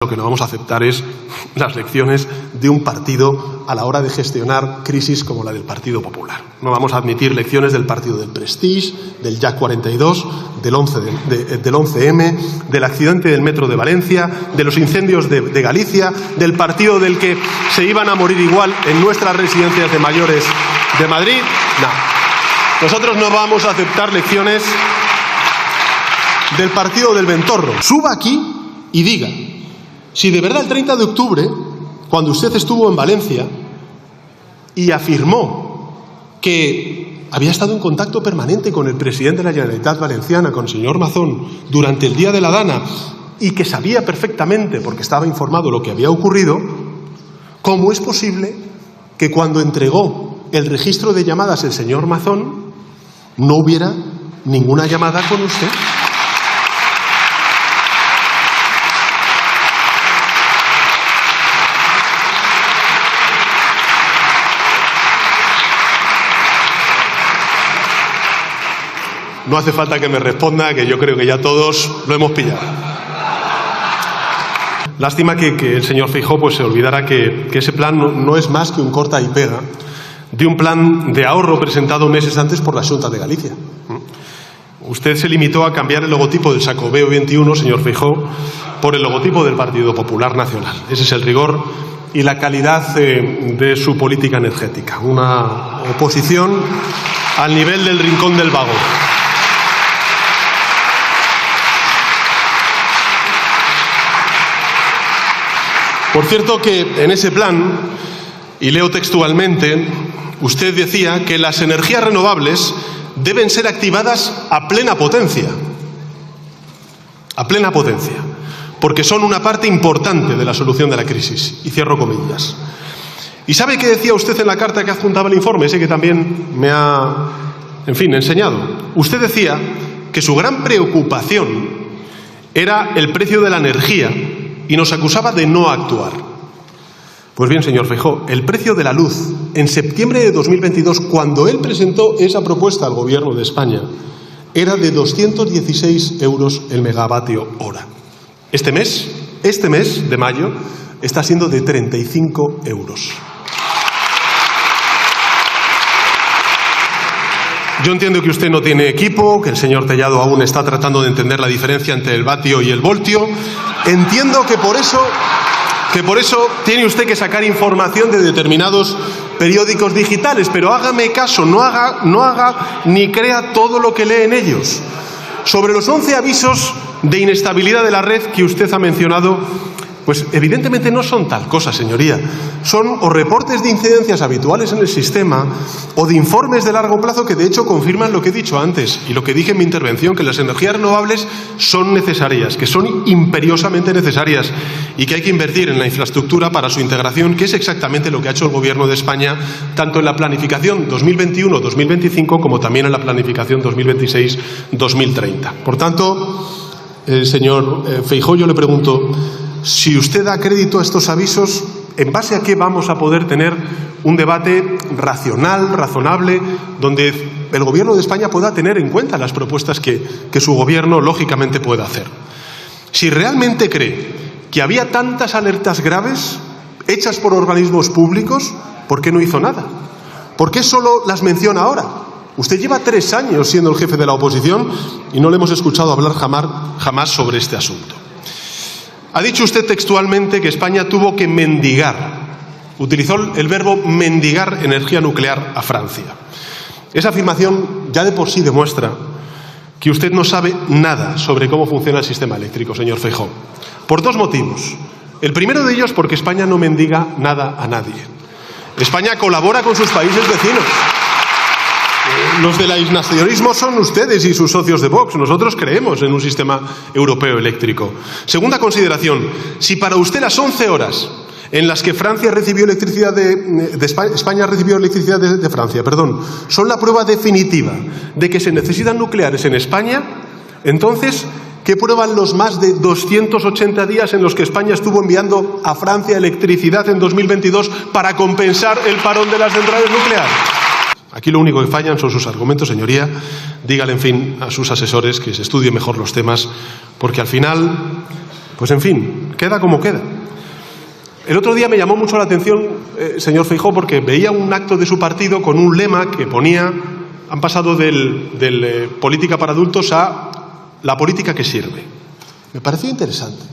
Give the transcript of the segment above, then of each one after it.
Lo que no vamos a aceptar es las lecciones de un partido a la hora de gestionar crisis como la del Partido Popular. No vamos a admitir lecciones del partido del Prestige, del Jack 42, del 11M, del accidente del metro de Valencia, de los incendios de Galicia, del partido del que se iban a morir igual en nuestras residencias de mayores de Madrid. No. Nosotros no vamos a aceptar lecciones del partido del Ventorro. Suba aquí y diga si de verdad el 30 de octubre, cuando usted estuvo en Valencia y afirmó que había estado en contacto permanente con el presidente de la Generalitat Valenciana, con el señor Mazón, durante el Día de la Dana, y que sabía perfectamente, porque estaba informado, lo que había ocurrido, ¿cómo es posible que cuando entregó el registro de llamadas el señor Mazón no hubiera ninguna llamada con usted? No hace falta que me responda, que yo creo que ya todos lo hemos pillado. Lástima que el señor Feijóo pues se olvidara que ese plan no es más que un corta y pega de un plan de ahorro presentado meses antes por la Xunta de Galicia. Usted se limitó a cambiar el logotipo del Xacobeo 21, señor Feijóo, por el logotipo del Partido Popular Nacional. Ese es el rigor y la calidad de su política energética. Una oposición al nivel del Rincón del Vago. Por cierto que en ese plan, y leo textualmente, usted decía que las energías renovables deben ser activadas a plena potencia, porque son una parte importante de la solución de la crisis. Y cierro comillas. ¿Y sabe qué decía usted en la carta que adjuntaba el informe? Ese que también me ha, enseñado. Usted decía que su gran preocupación era el precio de la energía y nos acusaba de no actuar. Pues bien, señor Feijóo, el precio de la luz en septiembre de 2022, cuando él presentó esa propuesta al Gobierno de España, era de 216 euros el megavatio hora. Este mes de mayo, está siendo de 35 euros. Yo entiendo que usted no tiene equipo, que el señor Tellado aún está tratando de entender la diferencia entre el vatio y el voltio. Entiendo que por eso tiene usted que sacar información de determinados periódicos digitales, pero hágame caso, no haga ni crea todo lo que lee en ellos. Sobre los 11 avisos de inestabilidad de la red que usted ha mencionado, pues evidentemente no son tal cosa, señoría. Son o reportes de incidencias habituales en el sistema o de informes de largo plazo que de hecho confirman lo que he dicho antes y lo que dije en mi intervención, que las energías renovables son necesarias, que son imperiosamente necesarias y que hay que invertir en la infraestructura para su integración, que es exactamente lo que ha hecho el Gobierno de España, tanto en la planificación 2021-2025 como también en la planificación 2026-2030. Por tanto, señor Feijóo, yo le pregunto, si usted da crédito a estos avisos, ¿en base a qué vamos a poder tener un debate racional, razonable, donde el Gobierno de España pueda tener en cuenta las propuestas que su Gobierno lógicamente pueda hacer? Si realmente cree que había tantas alertas graves hechas por organismos públicos, ¿por qué no hizo nada? ¿Por qué solo las menciona ahora? Usted lleva 3 años siendo el jefe de la oposición y no le hemos escuchado hablar jamás sobre este asunto. Ha dicho usted textualmente que España tuvo que mendigar, utilizó el verbo mendigar energía nuclear a Francia. Esa afirmación ya de por sí demuestra que usted no sabe nada sobre cómo funciona el sistema eléctrico, señor Feijóo, por 2 motivos. El primero de ellos porque España no mendiga nada a nadie. España colabora con sus países vecinos. Los del aislacionismo son ustedes y sus socios de Vox. Nosotros creemos en un sistema europeo eléctrico. Segunda consideración, si para usted las 11 horas en las que Francia recibió electricidad España recibió electricidad de Francia, son la prueba definitiva de que se necesitan nucleares en España, entonces, ¿qué prueban los más de 280 días en los que España estuvo enviando a Francia electricidad en 2022 para compensar el parón de las centrales nucleares? Aquí lo único que fallan son sus argumentos, señoría. Dígale, a sus asesores que se estudien mejor los temas, porque al final Pues en fin, queda como queda. El otro día me llamó mucho la atención, señor Feijóo, porque veía un acto de su partido con un lema que ponía, han pasado del política para adultos a la política que sirve. Me pareció interesante.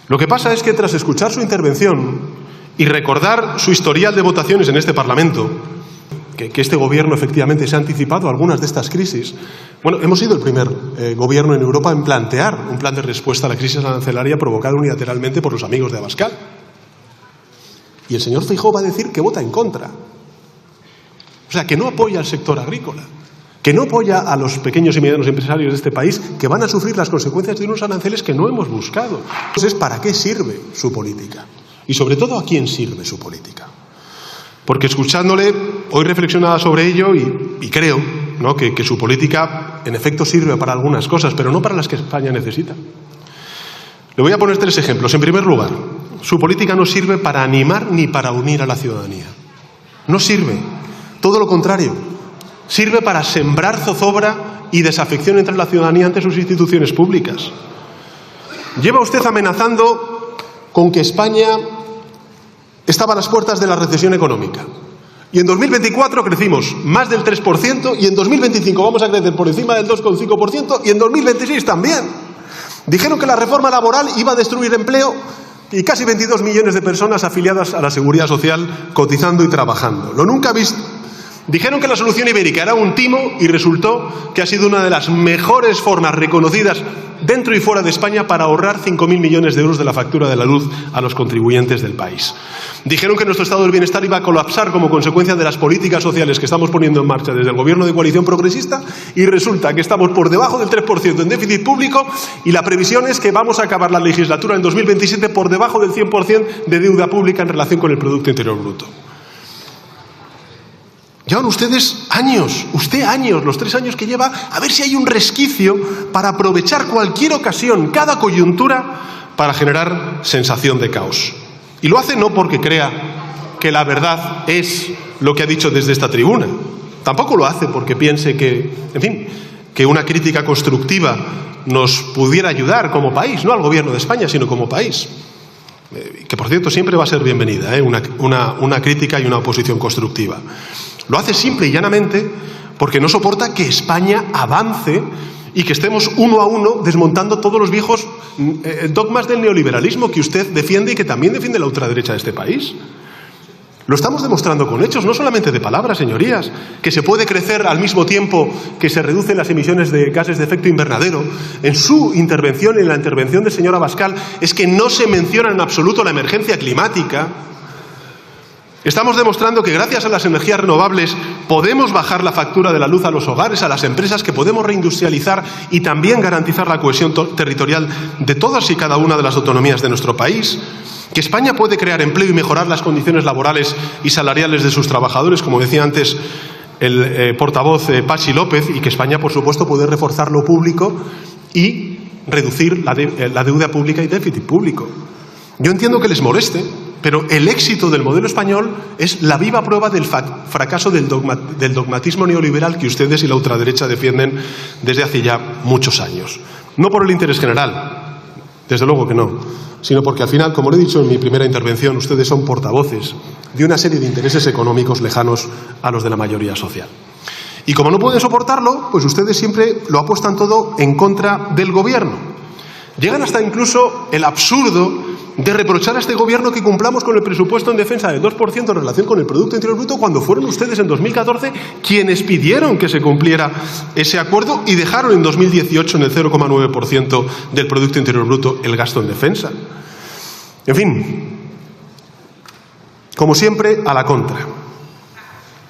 Lo que pasa es que tras escuchar su intervención y recordar su historial de votaciones en este Parlamento, que este gobierno efectivamente se ha anticipado a algunas de estas crisis. Bueno, hemos sido el primer gobierno en Europa en plantear un plan de respuesta a la crisis arancelaria provocada unilateralmente por los amigos de Abascal. Y el señor Feijóo va a decir que vota en contra. O sea, que no apoya al sector agrícola, que no apoya a los pequeños y medianos empresarios de este país, que van a sufrir las consecuencias de unos aranceles que no hemos buscado. Entonces, ¿para qué sirve su política? Y sobre todo, ¿a quién sirve su política? Porque escuchándole, hoy reflexionaba sobre ello y creo, ¿no?, que su política en efecto sirve para algunas cosas, pero no para las que España necesita. Le voy a poner 3 ejemplos. En primer lugar, su política no sirve para animar ni para unir a la ciudadanía. No sirve. Todo lo contrario. Sirve para sembrar zozobra y desafección entre la ciudadanía ante sus instituciones públicas. Lleva usted amenazando con que España estaba a las puertas de la recesión económica. Y en 2024 crecimos más del 3% y en 2025 vamos a crecer por encima del 2,5% y en 2026 también. Dijeron que la reforma laboral iba a destruir empleo y casi 22 millones de personas afiliadas a la Seguridad Social cotizando y trabajando. Lo nunca visto. Dijeron que la solución ibérica era un timo y resultó que ha sido una de las mejores formas reconocidas dentro y fuera de España para ahorrar 5.000 millones de euros de la factura de la luz a los contribuyentes del país. Dijeron que nuestro estado del bienestar iba a colapsar como consecuencia de las políticas sociales que estamos poniendo en marcha desde el gobierno de coalición progresista y resulta que estamos por debajo del 3% en déficit público y la previsión es que vamos a acabar la legislatura en 2027 por debajo del 100% de deuda pública en relación con el Producto Interior Bruto. Llevan ustedes años, los 3 años que lleva, a ver si hay un resquicio para aprovechar cualquier ocasión, cada coyuntura, para generar sensación de caos. Y lo hace no porque crea que la verdad es lo que ha dicho desde esta tribuna. Tampoco lo hace porque piense que, en fin, que una crítica constructiva nos pudiera ayudar como país, no al gobierno de España, sino como país. Que, por cierto, siempre va a ser bienvenida, una crítica y una oposición constructiva. Lo hace simple y llanamente porque no soporta que España avance y que estemos uno a uno desmontando todos los viejos dogmas del neoliberalismo que usted defiende y que también defiende la ultraderecha de este país. Lo estamos demostrando con hechos, no solamente de palabras, señorías, que se puede crecer al mismo tiempo que se reducen las emisiones de gases de efecto invernadero. En su intervención, en la intervención del señor Abascal, es que no se menciona en absoluto la emergencia climática. Estamos demostrando que gracias a las energías renovables podemos bajar la factura de la luz a los hogares, a las empresas, que podemos reindustrializar y también garantizar la cohesión territorial de todas y cada una de las autonomías de nuestro país, que España puede crear empleo y mejorar las condiciones laborales y salariales de sus trabajadores, como decía antes el portavoz Patxi López, y que España, por supuesto, puede reforzar lo público y reducir la deuda pública y déficit público. Yo entiendo que les moleste, pero el éxito del modelo español es la viva prueba del fracaso del dogmatismo neoliberal que ustedes y la ultraderecha defienden desde hace ya muchos años. No por el interés general, desde luego que no, sino porque al final, como le he dicho en mi primera intervención, ustedes son portavoces de una serie de intereses económicos lejanos a los de la mayoría social. Y como no pueden soportarlo, pues ustedes siempre lo apuestan todo en contra del gobierno. Llegan hasta incluso el absurdo de reprochar a este gobierno que cumplamos con el presupuesto en defensa del 2% en relación con el Producto Interior Bruto, cuando fueron ustedes en 2014 quienes pidieron que se cumpliera ese acuerdo y dejaron en 2018 en el 0,9% del Producto Interior Bruto el gasto en defensa. En fin, como siempre, a la contra,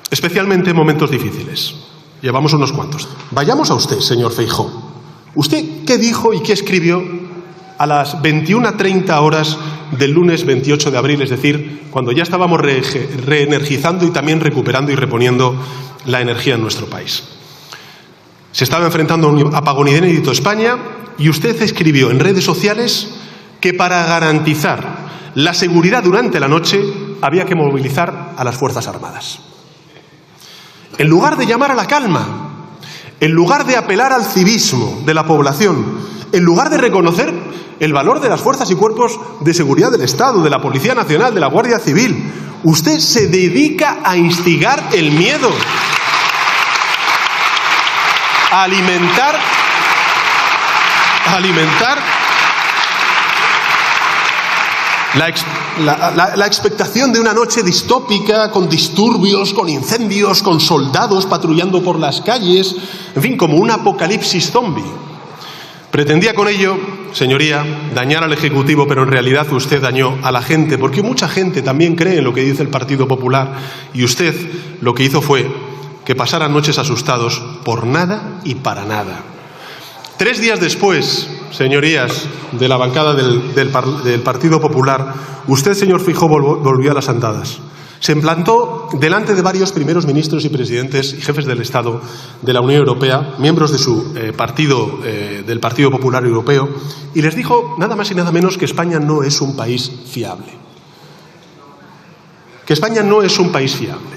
especialmente en momentos difíciles. Llevamos unos cuantos. Vayamos a usted, señor Feijóo. ¿Usted qué dijo y qué escribió a las 21:30 horas del lunes 28 de abril, es decir, cuando ya estábamos reenergizando y también recuperando y reponiendo la energía en nuestro país? Se estaba enfrentando a un apagón inédito España y usted escribió en redes sociales que para garantizar la seguridad durante la noche había que movilizar a las Fuerzas Armadas. En lugar de llamar a la calma, En lugar de apelar al civismo de la población, en lugar de reconocer el valor de las fuerzas y cuerpos de seguridad del Estado, de la Policía Nacional, de la Guardia Civil, usted se dedica a instigar el miedo, a alimentar la expectación de una noche distópica, con disturbios, con incendios, con soldados patrullando por las calles, en fin, como un apocalipsis zombie. Pretendía con ello, señoría, dañar al Ejecutivo, pero en realidad usted dañó a la gente, porque mucha gente también cree en lo que dice el Partido Popular, y usted lo que hizo fue que pasaran noches asustados por nada y para nada. 3 días después, señorías de la bancada del Partido Popular, usted, señor Feijóo, volvió a las andadas. Se plantó delante de varios primeros ministros y presidentes y jefes del Estado de la Unión Europea, miembros de su partido, del Partido Popular Europeo, y les dijo nada más y nada menos que España no es un país fiable. Que España no es un país fiable.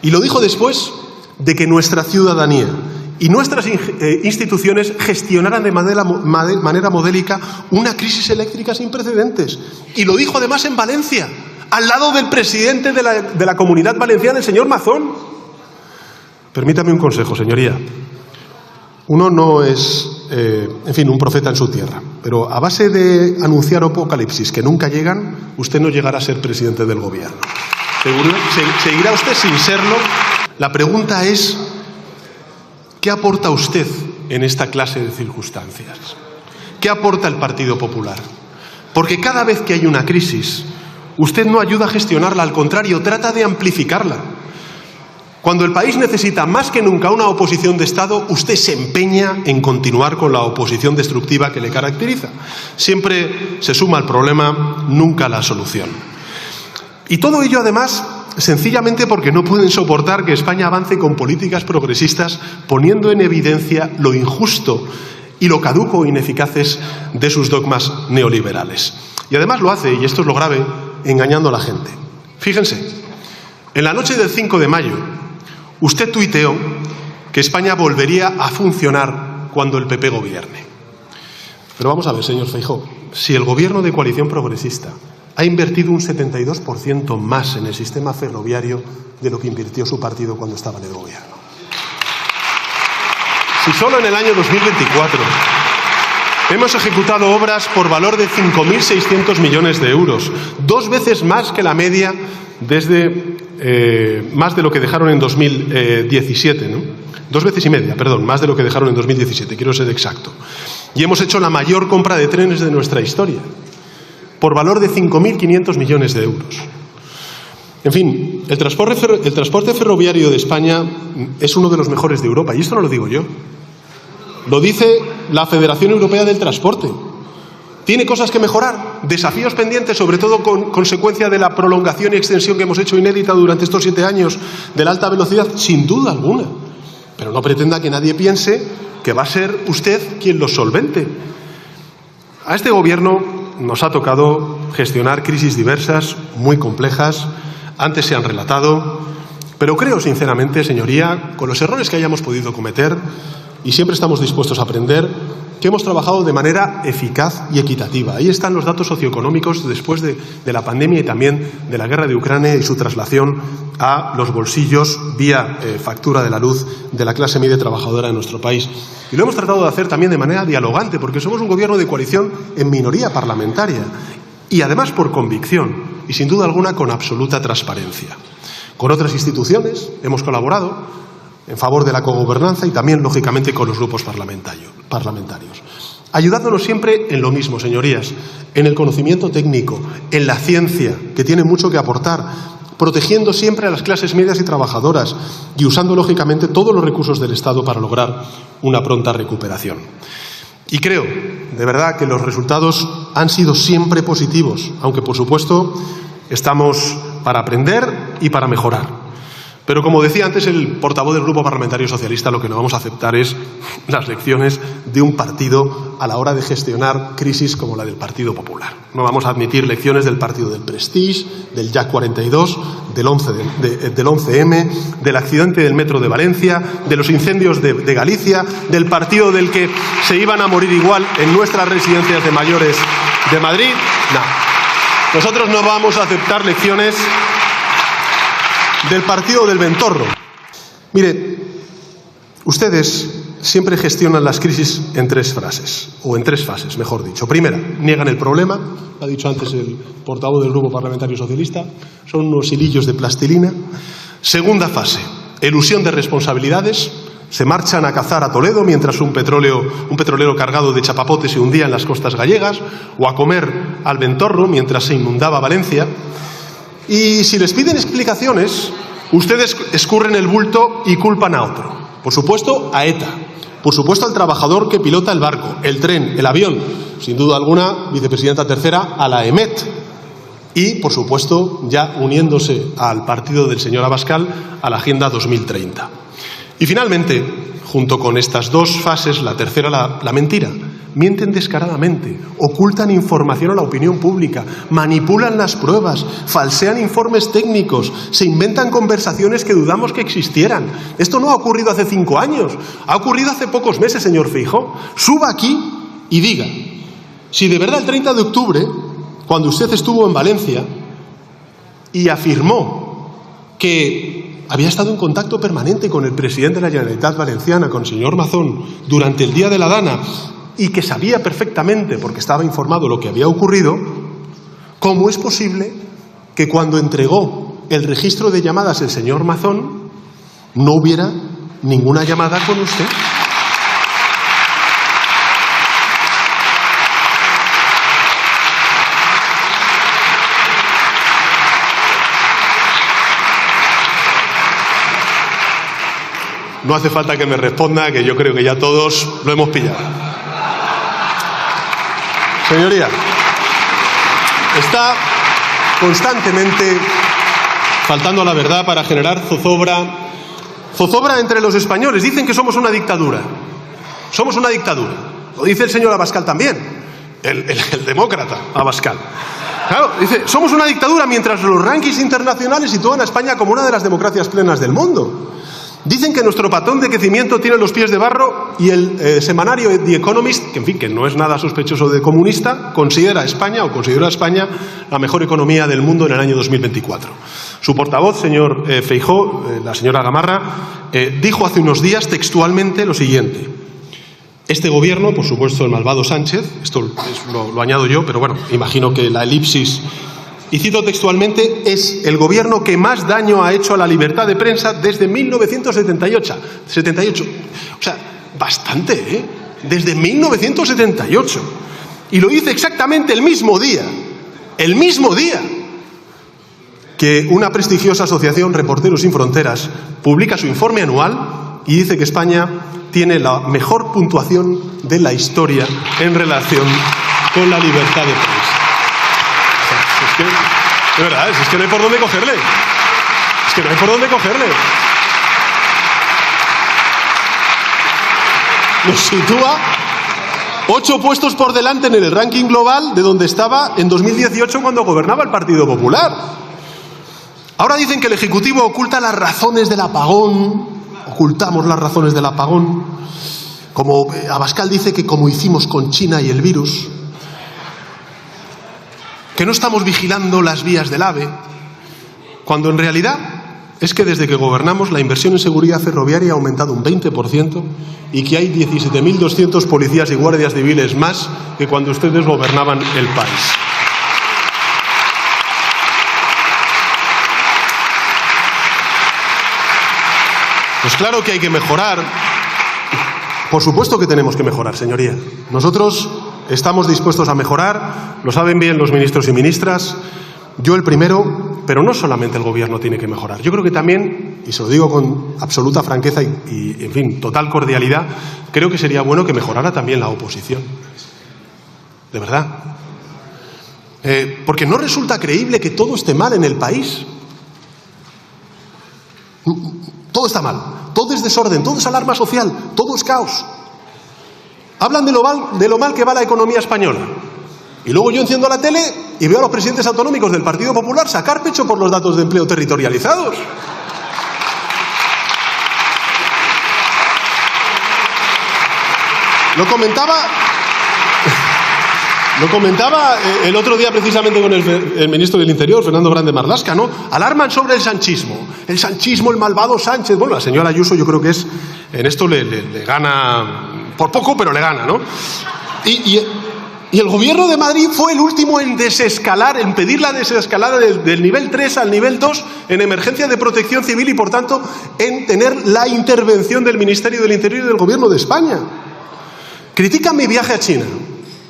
Y lo dijo después de que nuestra ciudadanía y nuestras instituciones gestionaran de manera modélica una crisis eléctrica sin precedentes. Y lo dijo además en Valencia, al lado del presidente de la Comunidad Valenciana, el señor Mazón. Permítame un consejo, señoría. Uno no es, en fin, un profeta en su tierra, pero a base de anunciar apocalipsis que nunca llegan, usted no llegará a ser presidente del gobierno. Seguirá usted sin serlo. La pregunta es, ¿qué aporta usted en esta clase de circunstancias? ¿Qué aporta el Partido Popular? Porque cada vez que hay una crisis, usted no ayuda a gestionarla, al contrario, trata de amplificarla. Cuando el país necesita más que nunca una oposición de Estado, usted se empeña en continuar con la oposición destructiva que le caracteriza. Siempre se suma al problema, nunca a la solución. Y todo ello, además, sencillamente porque no pueden soportar que España avance con políticas progresistas, poniendo en evidencia lo injusto y lo caduco e ineficaces de sus dogmas neoliberales. Y además lo hace, y esto es lo grave, engañando a la gente. Fíjense, en la noche del 5 de mayo, usted tuiteó que España volvería a funcionar cuando el PP gobierne. Pero vamos a ver, señor Feijóo, si el gobierno de coalición progresista ha invertido un 72% más en el sistema ferroviario de lo que invirtió su partido cuando estaba en el gobierno. Si solo en el año 2024 hemos ejecutado obras por valor de 5.600 millones de euros, 2 veces más que la media desde más de lo que dejaron en 2017, ¿no? 2 veces y media, perdón, más de lo que dejaron en 2017, quiero ser exacto. Y hemos hecho la mayor compra de trenes de nuestra historia, por valor de 5.500 millones de euros. En fin, el transporte ferroviario de España es uno de los mejores de Europa, y esto no lo digo yo. Lo dice la Federación Europea del Transporte. ¿Tiene cosas que mejorar? ¿Desafíos pendientes, sobre todo con consecuencia de la prolongación y extensión que hemos hecho inédita durante estos 7 años de la alta velocidad? Sin duda alguna. Pero no pretenda que nadie piense que va a ser usted quien los solvente. A este gobierno nos ha tocado gestionar crisis diversas, muy complejas, antes se han relatado, pero creo sinceramente, señoría, con los errores que hayamos podido cometer, y siempre estamos dispuestos a aprender, que hemos trabajado de manera eficaz y equitativa. Ahí están los datos socioeconómicos después de la pandemia y también de la guerra de Ucrania y su traslación a los bolsillos vía factura de la luz de la clase media trabajadora de nuestro país. Y lo hemos tratado de hacer también de manera dialogante, porque somos un gobierno de coalición en minoría parlamentaria y además por convicción y sin duda alguna con absoluta transparencia. Con otras instituciones hemos colaborado en favor de la cogobernanza y también, lógicamente, con los grupos parlamentarios. Ayudándonos siempre en lo mismo, señorías, en el conocimiento técnico, en la ciencia, que tiene mucho que aportar, protegiendo siempre a las clases medias y trabajadoras y usando, lógicamente, todos los recursos del Estado para lograr una pronta recuperación. Y creo, de verdad, que los resultados han sido siempre positivos, aunque, por supuesto, estamos para aprender y para mejorar. Pero como decía antes el portavoz del Grupo Parlamentario Socialista, lo que no vamos a aceptar es las lecciones de un partido a la hora de gestionar crisis como la del Partido Popular. No vamos a admitir lecciones del partido del Prestige, del Jack 42, del 11M, del accidente del metro de Valencia, de los incendios de Galicia, del partido del que se iban a morir igual en nuestras residencias de mayores de Madrid. No. Nosotros no vamos a aceptar lecciones del partido del Ventorro. Mire, ustedes siempre gestionan las crisis en tres fases, mejor dicho. Primera, niegan el problema, lo ha dicho antes el portavoz del Grupo Parlamentario Socialista, son unos hilillos de plastilina. Segunda fase, elusión de responsabilidades, se marchan a cazar a Toledo mientras un petrolero cargado de chapapotes se hundía en las costas gallegas, o a comer al Ventorro mientras se inundaba Valencia. Y si les piden explicaciones, ustedes escurren el bulto y culpan a otro. Por supuesto, a ETA. Por supuesto, al trabajador que pilota el barco, el tren, el avión. Sin duda alguna, vicepresidenta tercera, a la EMET. Y, por supuesto, ya uniéndose al partido del señor Abascal, a la Agenda 2030. Y finalmente, junto con estas dos fases, la tercera, la mentira. Mienten descaradamente, ocultan información a la opinión pública, manipulan las pruebas, falsean informes técnicos, se inventan conversaciones que dudamos que existieran. Esto no ha ocurrido hace 5 años, ha ocurrido hace pocos meses, señor Feijóo. Suba aquí y diga si de verdad el 30 de octubre, cuando usted estuvo en Valencia y afirmó que había estado en contacto permanente con el presidente de la Generalitat Valenciana, con el señor Mazón, durante el Día de la Dana, y que sabía perfectamente, porque estaba informado, lo que había ocurrido, ¿cómo es posible que cuando entregó el registro de llamadas el señor Mazón no hubiera ninguna llamada con usted? No hace falta que me responda, que yo creo que ya todos lo hemos pillado. Señoría, está constantemente faltando a la verdad para generar zozobra entre los españoles. Dicen que somos una dictadura. Somos una dictadura. Lo dice el señor Abascal también, el demócrata Abascal. Claro, dice, somos una dictadura mientras los rankings internacionales sitúan a España como una de las democracias plenas del mundo. Dicen que nuestro patrón de crecimiento tiene los pies de barro y el semanario The Economist, que en fin, que no es nada sospechoso de comunista, considera a España la mejor economía del mundo en el año 2024. Su portavoz, señor Feijóo, la señora Gamarra, dijo hace unos días textualmente lo siguiente: este gobierno, por supuesto el malvado Sánchez, esto lo añado yo, pero bueno, imagino que la elipsis. Y cito textualmente, es el gobierno que más daño ha hecho a la libertad de prensa desde 1978. O sea, bastante, ¿eh? Desde 1978. Y lo dice exactamente el mismo día que una prestigiosa asociación, Reporteros Sin Fronteras, publica su informe anual y dice que España tiene la mejor puntuación de la historia en relación con la libertad de prensa. De verdad, es que no hay por dónde cogerle. Nos sitúa 8 puestos por delante en el ranking global de donde estaba en 2018 cuando gobernaba el Partido Popular. Ahora dicen que el Ejecutivo oculta las razones del apagón. Ocultamos las razones del apagón. Como Abascal dice que como hicimos con China y el virus, que no estamos vigilando las vías del AVE, cuando en realidad es que desde que gobernamos la inversión en seguridad ferroviaria ha aumentado un 20% y que hay 17.200 policías y guardias civiles más que cuando ustedes gobernaban el país. Pues claro que hay que mejorar. Por supuesto que tenemos que mejorar, señoría. Nosotros estamos dispuestos a mejorar, lo saben bien los ministros y ministras, yo el primero, pero no solamente el gobierno tiene que mejorar. Yo creo que también, y se lo digo con absoluta franqueza y en fin, total cordialidad, creo que sería bueno que mejorara también la oposición. De verdad. Porque no resulta creíble que todo esté mal en el país. Todo está mal, todo es desorden, todo es alarma social, todo es caos. Hablan de lo mal que va la economía española. Y luego yo enciendo la tele y veo a los presidentes autonómicos del Partido Popular sacar pecho por los datos de empleo territorializados. Lo comentaba el otro día precisamente con el ministro del Interior, Fernando Grande Marlaska, ¿no? Alarman sobre el sanchismo, el malvado Sánchez. Bueno, la señora Ayuso yo creo que en esto le gana, por poco, pero le gana, ¿no? Y el gobierno de Madrid fue el último en desescalar, en pedir la desescalada del nivel 3 al nivel 2 en emergencia de protección civil y, por tanto, en tener la intervención del Ministerio del Interior y del Gobierno de España. Critican mi viaje a China.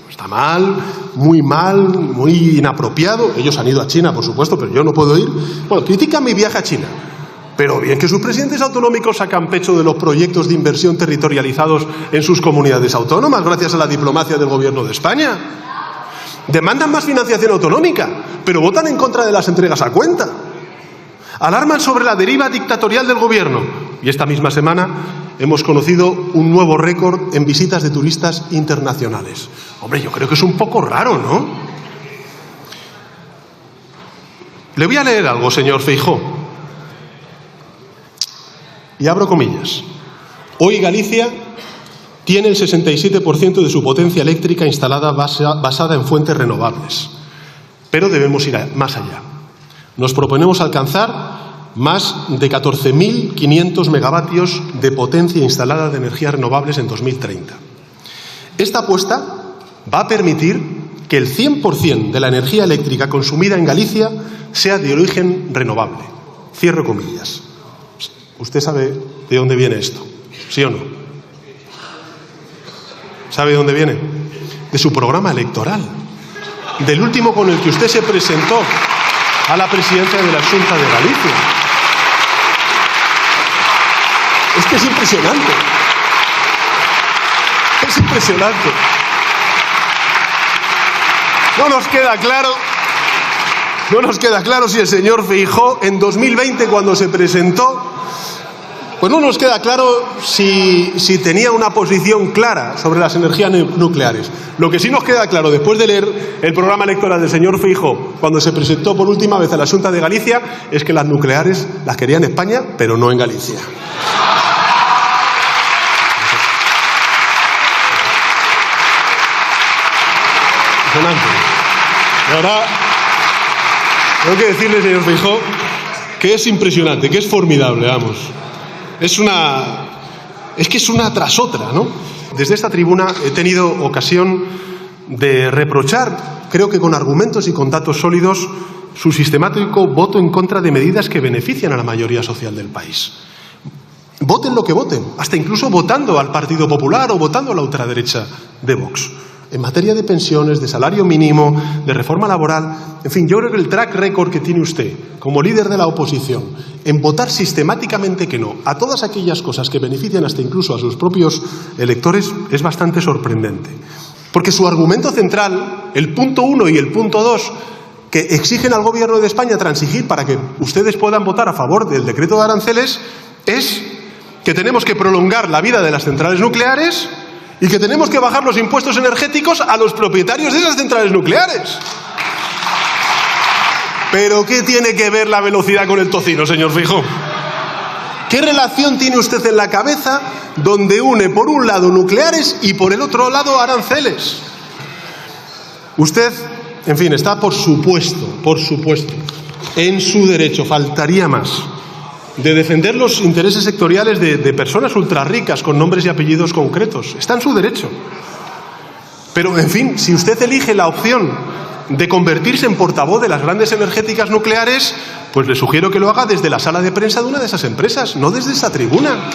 Está mal, muy inapropiado. Ellos han ido a China, por supuesto, pero yo no puedo ir. Bueno, critican mi viaje a China. Pero bien que sus presidentes autonómicos sacan pecho de los proyectos de inversión territorializados en sus comunidades autónomas, gracias a la diplomacia del Gobierno de España. Demandan más financiación autonómica, pero votan en contra de las entregas a cuenta. Alarman sobre la deriva dictatorial del Gobierno. Y esta misma semana hemos conocido un nuevo récord en visitas de turistas internacionales. Hombre, yo creo que es un poco raro, ¿no? Le voy a leer algo, señor Feijóo. Y abro comillas. Hoy Galicia tiene el 67% de su potencia eléctrica instalada basada en fuentes renovables. Pero debemos ir más allá. Nos proponemos alcanzar más de 14.500 megavatios de potencia instalada de energías renovables en 2030. Esta apuesta va a permitir que el 100% de la energía eléctrica consumida en Galicia sea de origen renovable. Cierro comillas. ¿Usted sabe de dónde viene esto? ¿Sí o no? ¿Sabe de dónde viene? De su programa electoral. Del último con el que usted se presentó a la presidencia de la Xunta de Galicia. Es que es impresionante. Es impresionante. No nos queda claro si el señor Feijóo en 2020, cuando se presentó, pues no nos queda claro si tenía una posición clara sobre las energías nucleares. Lo que sí nos queda claro, después de leer el programa electoral del señor Feijóo, cuando se presentó por última vez a la Xunta de Galicia, es que las nucleares las quería en España, pero no en Galicia. Y ahora, tengo que decirle, señor Feijóo, que es impresionante, que es formidable, vamos. Es que es una tras otra, ¿no? Desde esta tribuna he tenido ocasión de reprochar, creo que con argumentos y con datos sólidos, su sistemático voto en contra de medidas que benefician a la mayoría social del país. Voten lo que voten, hasta incluso votando al Partido Popular o votando a la ultraderecha de Vox. En materia de pensiones, de salario mínimo, de reforma laboral, en fin, yo creo que el track record que tiene usted como líder de la oposición en votar sistemáticamente que no a todas aquellas cosas que benefician hasta incluso a sus propios electores es bastante sorprendente. Porque su argumento central, el punto 1 y el punto 2, que exigen al Gobierno de España transigir para que ustedes puedan votar a favor del decreto de aranceles, es que tenemos que prolongar la vida de las centrales nucleares y que tenemos que bajar los impuestos energéticos a los propietarios de esas centrales nucleares. ¿Pero qué tiene que ver la velocidad con el tocino, señor Feijóo? ¿Qué relación tiene usted en la cabeza donde une por un lado nucleares y por el otro lado aranceles? Usted, en fin, está por supuesto, en su derecho, faltaría más, de defender los intereses sectoriales de personas ultrarricas con nombres y apellidos concretos. Está en su derecho. Pero, en fin, si usted elige la opción de convertirse en portavoz de las grandes energéticas nucleares, pues le sugiero que lo haga desde la sala de prensa de una de esas empresas, no desde esa tribuna.